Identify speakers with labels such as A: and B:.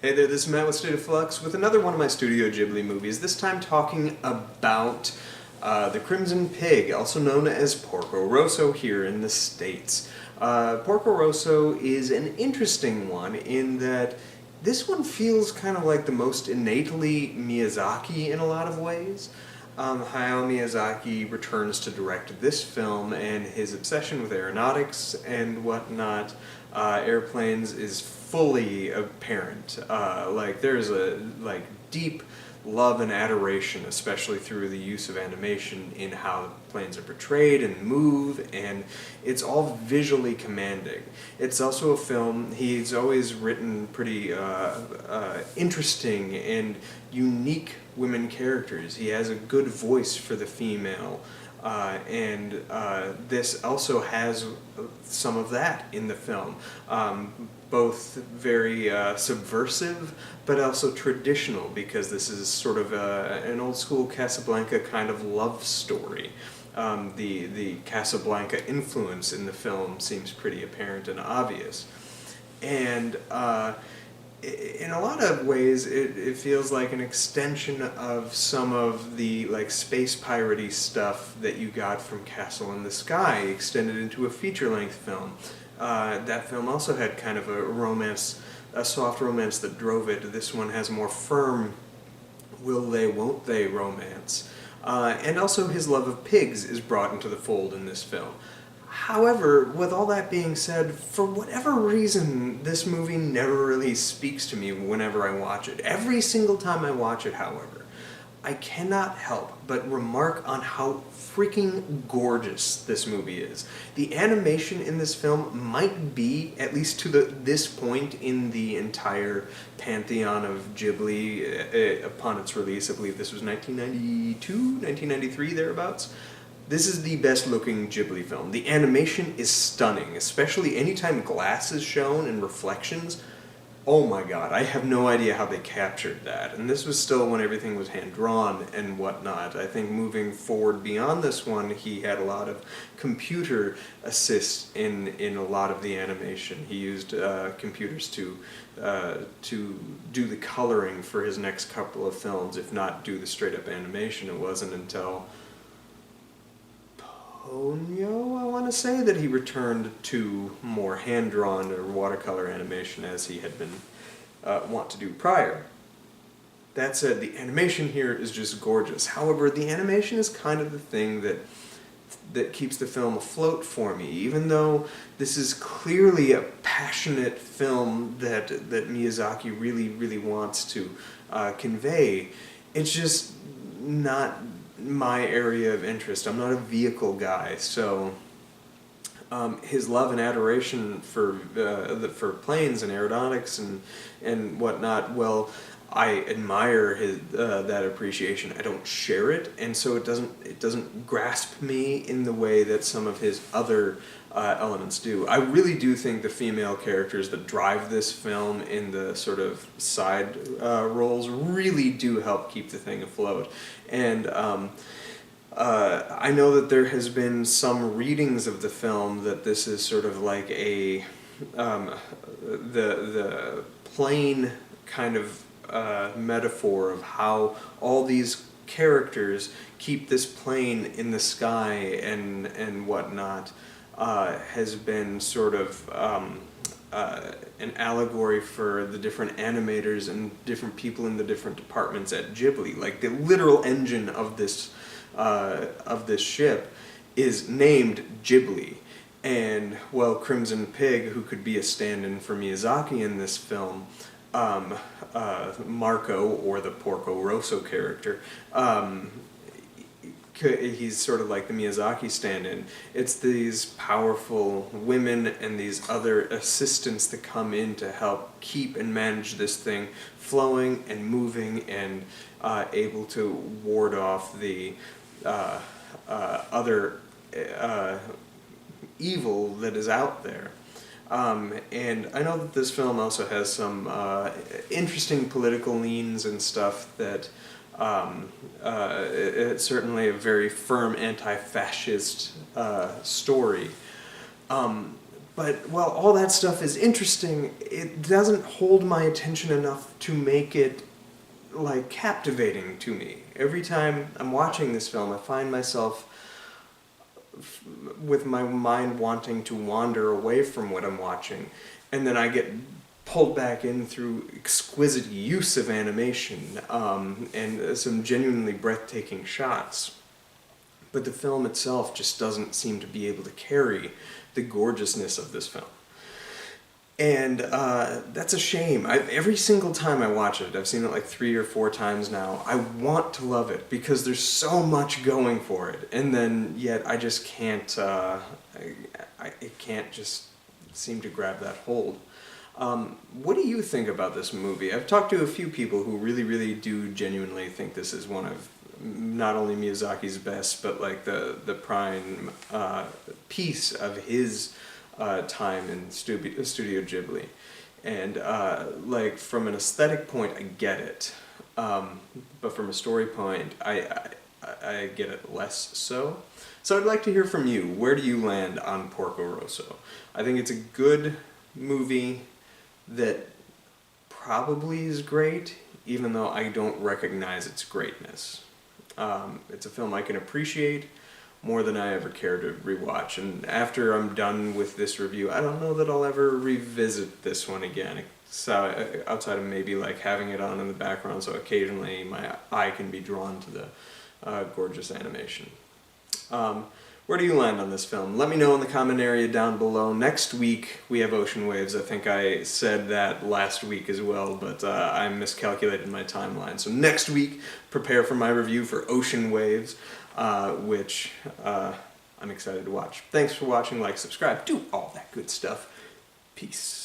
A: Hey there, this is Matt with State of Flux with another one of my Studio Ghibli movies, this time talking about The Crimson Pig, also known as Porco Rosso here in the States. Porco Rosso is an interesting one in that this one feels kind of like the most innately Miyazaki in a lot of ways. Hayao Miyazaki returns to direct this film, and his obsession with aeronautics and whatnot, airplanes, is fully apparent. There's a deep love and adoration, especially through the use of animation in how planes are portrayed and move, and it's all visually commanding. It's also a film, he's always written pretty interesting and unique women characters. He has a good voice for the female, and this also has some of that in the film. Both very subversive, but also traditional, because this is sort of an old school Casablanca kind of love story. The Casablanca influence in the film seems pretty apparent and obvious. And in a lot of ways, it feels like an extension of some of the space piratey stuff that you got from Castle in the Sky, extended into a feature-length film. That film also had kind of a romance, a soft romance that drove it. This one has a more firm will they, won't they romance. And also his love of pigs is brought into the fold in this film. However, with all that being said, for whatever reason, this movie never really speaks to me whenever I watch it. Every single time I watch it, however, I cannot help but remark on how freaking gorgeous this movie is. The animation in this film might be, at least to this point in the entire pantheon of Ghibli, upon its release, I believe this was 1992, 1993, thereabouts. This is the best looking Ghibli film. The animation is stunning, especially anytime glass is shown and reflections. Oh my god, I have no idea how they captured that. And this was still when everything was hand-drawn and whatnot. I think moving forward beyond this one, he had a lot of computer assist in a lot of the animation. He used computers to do the coloring for his next couple of films, if not do the straight-up animation. It wasn't until Ponyo, I want to say, that he returned to more hand-drawn or watercolor animation as he had been wont to do prior. That said, the animation here is just gorgeous. However, the animation is kind of the thing that keeps the film afloat for me. Even though this is clearly a passionate film that Miyazaki really wants to convey, it's just not my area of interest. I'm not a vehicle guy, so his love and adoration for planes and aeronautics and whatnot, well, I admire his that appreciation. I don't share it, and so it doesn't grasp me in the way that some of his other elements do. I really do think the female characters that drive this film in the sort of side roles really do help keep the thing afloat. And I know that there has been some readings of the film that this is sort of like a the plane kind of metaphor of how all these characters keep this plane in the sky and whatnot. Has been sort of an allegory for the different animators and different people in the different departments at Ghibli. Like, the literal engine of this ship is named Ghibli. And, well, Crimson Pig, who could be a stand-in for Miyazaki in this film, Marco, or the Porco Rosso character, he's sort of like the Miyazaki stand-in. It's these powerful women and these other assistants that come in to help keep and manage this thing flowing and moving and able to ward off the other evil that is out there. And I know that this film also has some interesting political leans and stuff that it's certainly a very firm anti-fascist story. But while all that stuff is interesting, it doesn't hold my attention enough to make it, like, captivating to me. Every time I'm watching this film, I find myself with my mind wanting to wander away from what I'm watching, and then I get pulled back in through exquisite use of animation and some genuinely breathtaking shots. But the film itself just doesn't seem to be able to carry the gorgeousness of this film. And that's a shame. Every single time I watch it, I've seen it like 3 or 4 times now, I want to love it because there's so much going for it. And then yet I just can't, it can't just seem to grab that hold. What do you think about this movie? I've talked to a few people who really, really do genuinely think this is one of not only Miyazaki's best, but like the prime piece of his time in Studio Ghibli. And like from an aesthetic point, I get it. But from a story point, I get it less so. So I'd like to hear from you. Where do you land on Porco Rosso? I think it's a good movie that probably is great, even though I don't recognize its greatness. It's a film I can appreciate more than I ever care to rewatch, and after I'm done with this review, I don't know that I'll ever revisit this one again, so, outside of maybe like having it on in the background so occasionally my eye can be drawn to the gorgeous animation. Where do you land on this film? Let me know in the comment area down below. Next week we have Ocean Waves. I think I said that last week as well, but I miscalculated my timeline. So next week, prepare for my review for Ocean Waves, which I'm excited to watch. Thanks for watching, like, subscribe, do all that good stuff. Peace.